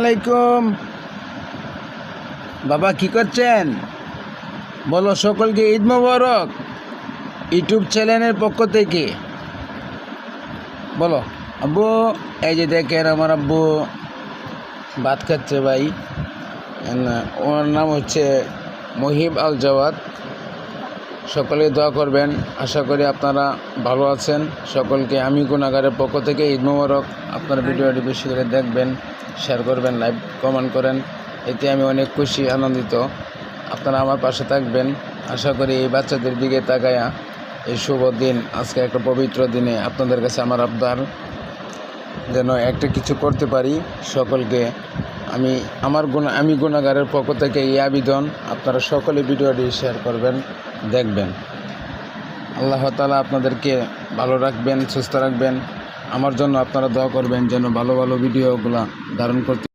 আলাইকুম বাবা, কি করছেন? বলো সকলকে ঈদ মোবারক ইউটিউব চ্যানেলের পক্ষ থেকে। বলো আব্বু। এই যে দেখেন আমার আব্বু ভাত খাচ্ছে ভাই। ওনার নাম হচ্ছে মহিব আল জাওয়াদ। সকলে দোয়া করবেন, আশা করি আপনারা ভালো আছেন। সকলকে আমি গুনাহগারের পক্ষ থেকে ঈদ মোবারক। আপনারা ভিডিওটি বেশি করে দেখবেন, শেয়ার করবেন, লাইক কমেন্ট করেন, এতে আমি অনেক খুশি আনন্দিত। আপনারা আমার পাশে থাকবেন। আশা করি এই বাচ্চাদের দিকে তাকায়া এই শুভ দিন, আজকে একটা পবিত্র দিনে আপনাদের কাছে আমার আবদার যেন একটা কিছু করতে পারি। সকলকে আমি গুনাহগারের পক্ষ থেকে এই আবেদন, আপনারা সকলে ভিডিওটি শেয়ার করবেন, দেখবেন। আল্লাহ তাআলা আপনাদেরকে ভালো রাখবেন, সুস্থ রাখবেন। আমার জন্য আপনারা দোয়া করবেন যেন ভালো ভালো ভিডিওগুলো ধারণ করতে